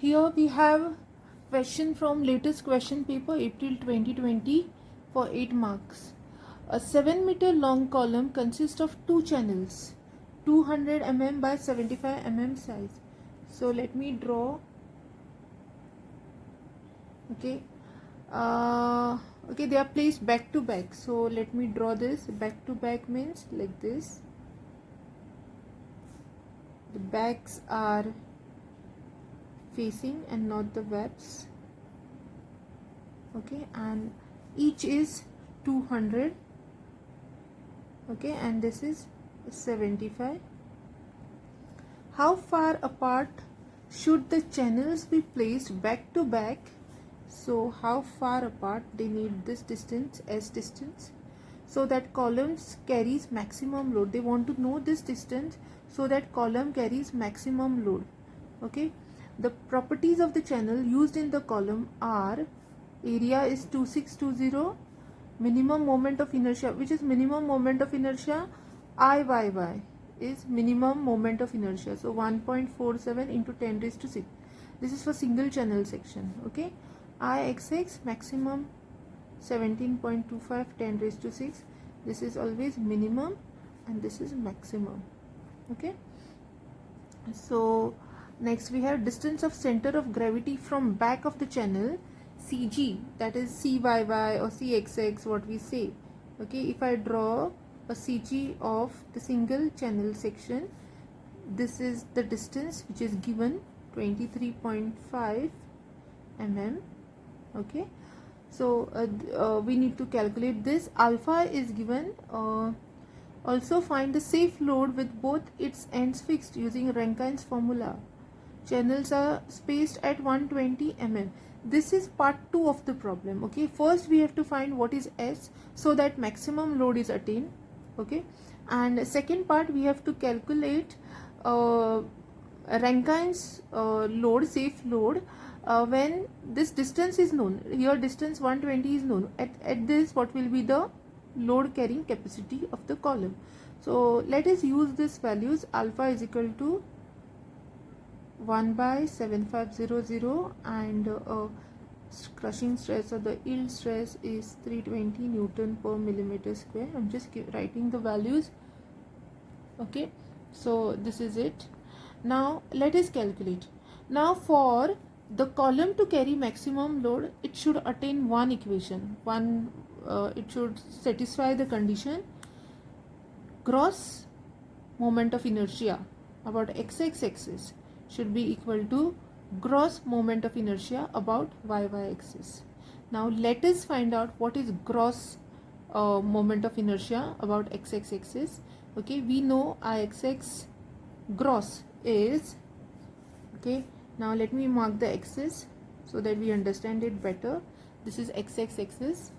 Here we have question from latest question paper April 2020 for 8 marks. A 7-meter long column consists of two channels, 200 mm by 75 mm size. So let me draw. Okay. Okay, they are placed back to back. So let me draw this. Back to back means like this. The backs are facing and not the webs. Okay, and each is 200. Okay, and this is 75. How far apart should the channels be placed back to back? So how far apart they need this distance, S distance, so that columns carries maximum load. They want to know this distance so that column carries maximum load. Okay, the properties of the channel used in the column are: area is 2620, minimum moment of inertia, which is minimum moment of inertia, IYY is minimum moment of inertia, so 1.47 into 10 raised to 6. This is for single channel section. Okay, IXX maximum 17.25 10 raised to 6. This is always minimum and this is maximum. Okay, so next we have distance of center of gravity from back of the channel, CG, that is CYY or CXX, what we say. Okay, if I draw a CG of the single channel section, this is the distance which is given, 23.5 mm. Okay, so we need to calculate this. Alpha is given. Also find the safe load with both its ends fixed using Rankine's formula. Channels are spaced at 120 mm. This is part 2 of the problem. Okay, first we have to find what is S so that maximum load is attained. Okay, and second part we have to calculate Rankine's load, safe load, when this distance is known. Here distance 120 is known. At this, what will be the load carrying capacity of the column? So let us use these values. Alpha is equal to 1 by 7500 and crushing stress or the yield stress is 320 Newton per millimeter square. I'm just writing the values. Okay, so this is it. Now let us calculate. Now for the column to carry maximum load, it should attain one equation. It should satisfy the condition: gross moment of inertia about XX axis should be equal to gross moment of inertia about YY axis. Now let us find out what is gross moment of inertia about XX axis. Okay, we know IXX gross is, okay, now let me mark the axis so that we understand it better. This is XX axis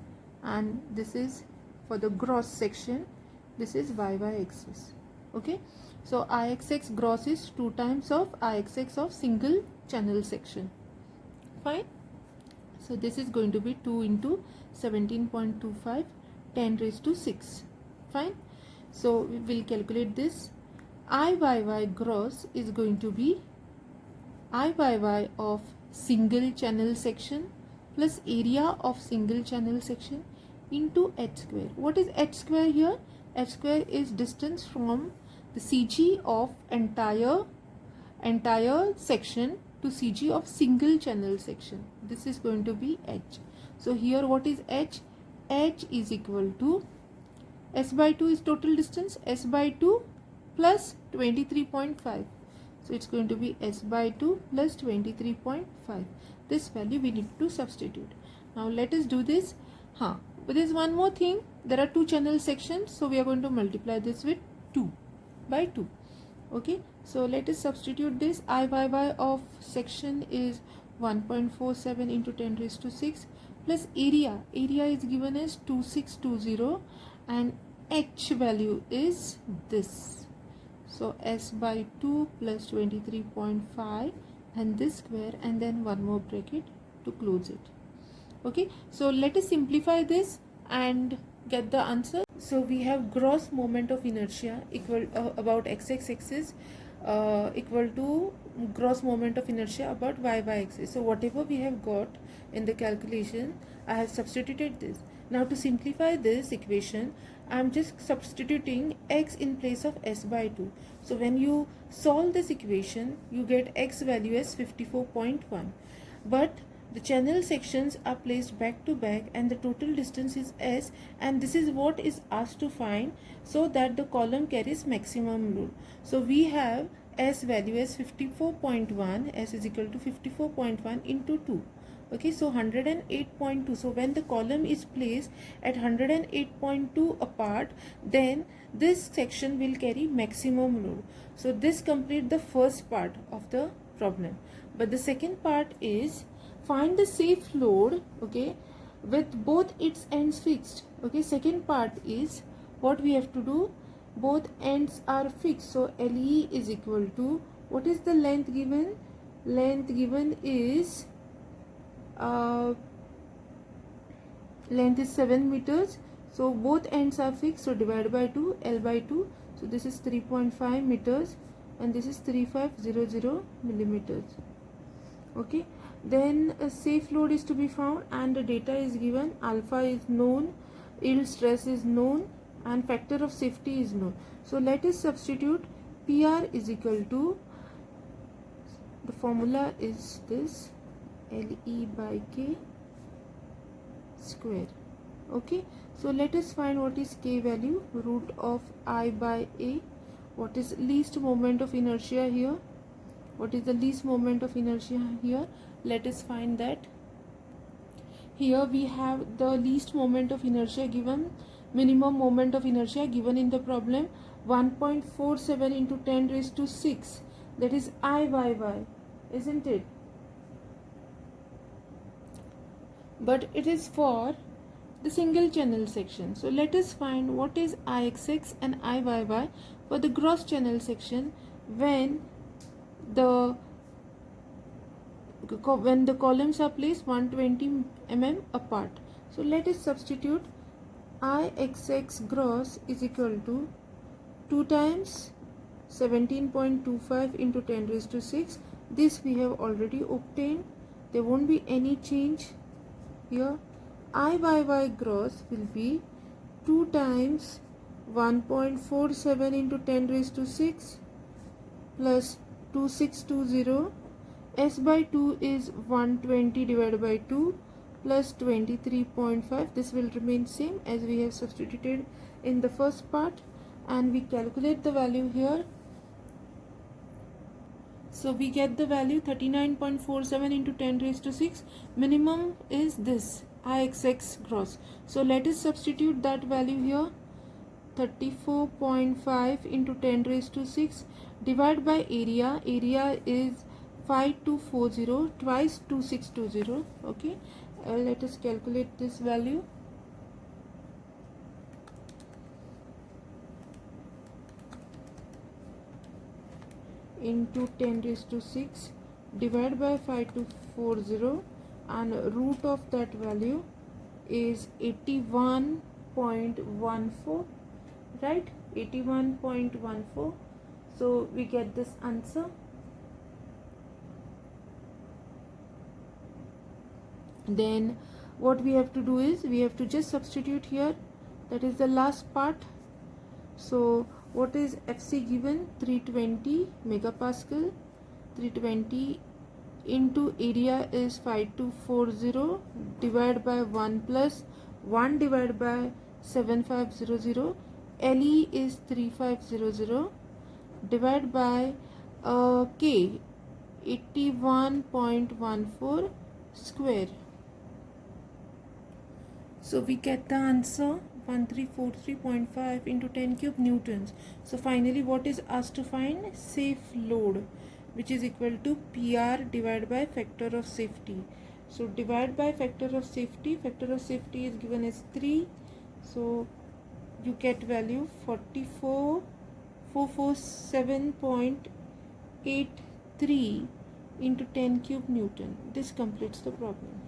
and this is for the gross section, this is YY axis. Okay, so IXX gross is 2 times of IXX of single channel section. Fine. So this is going to be 2 into 17.25 10 raised to 6. Fine. So we will calculate this. IYY gross is going to be IYY of single channel section plus area of single channel section into h square. What is h square here? H square is distance from the CG of entire section to CG of single channel section. This is going to be h. So here what is h? H is equal to S by 2 is total distance, S by 2 plus 23.5. So it's going to be S by 2 plus 23.5. This value we need to substitute. Now let us do this. But there is one more thing. There are 2 channel sections. So we are going to multiply this with 2 by 2. Okay. So let us substitute this. IYY of section is 1.47 into 10 raised to 6 plus area. Area is given as 2620 and H value is this. So S by 2 plus 23.5 and this square and then one more bracket to close it. Okay, so let us simplify this and get the answer. So we have gross moment of inertia equal about XX axis equal to gross moment of inertia about y axis. So whatever we have got in the calculation, I have substituted this. Now to simplify this equation, I am just substituting x in place of s by 2. So when you solve this equation, you get x value as 54.1. But the channel sections are placed back to back and the total distance is s, and this is what is asked to find so that the column carries maximum load. So we have s value as 54.1, s is equal to 54.1 into 2. Okay, so 108.2. So when the column is placed at 108.2 apart, then this section will carry maximum load. So this completes the first part of the problem. But the second part is find the safe load, okay, with both its ends fixed. Okay, second part is what we have to do. Both ends are fixed. So LE is equal to, what is the length given? Length given is length is 7 meters. So both ends are fixed. So divide by 2, L by 2. So this is 3.5 meters and this is 3500 millimeters. Okay, then a safe load is to be found and the data is given. Alpha is known, yield stress is known, and factor of safety is known. So let us substitute. PR is equal to, the formula is this, LE by K square. Okay, so let us find what is K value, root of I by A. What is least moment of inertia here? What is the least moment of inertia here? Let us find that. Here we have the least moment of inertia given, minimum moment of inertia given in the problem, 1.47 into 10 raised to 6. That is IYY, isn't it? But it is for the single channel section. So let us find what is IXX and IYY for the gross channel section when the columns are placed 120 mm apart. So let us substitute. IXX gross is equal to 2 times 17.25 into 10 raised to 6. This we have already obtained. There won't be any change here. IYY gross will be 2 times 1.47 into 10 raised to 6 plus 2620. S by 2 is 120 divided by 2 plus 23.5. This will remain same as we have substituted in the first part, and we calculate the value here. So we get the value 39.47 into 10 raised to 6. Minimum is this IXX gross. So let us substitute that value here. 34.5 into 10 raised to 6 divide by area. Area is 5240 twice 2620. Okay, let us calculate this value. Into 10 raised to 6 divided by 5240, and root of that value is 81.14, right? 81.14. So we get this answer. Then what we have to do is we have to just substitute here. That is the last part. So what is FC given? 320 megapascal. 320 into area is 5240 divided by 1 plus 1 divided by 7500. LE is 3500 divided by K 81.14 square. So we get the answer 1343.5 into 10 cube newtons. So finally what is asked to find? Safe load, which is equal to PR divided by factor of safety. So divide by factor of safety. Factor of safety is given as 3. So you get value 447.83 into 10 cube newton. This completes the problem.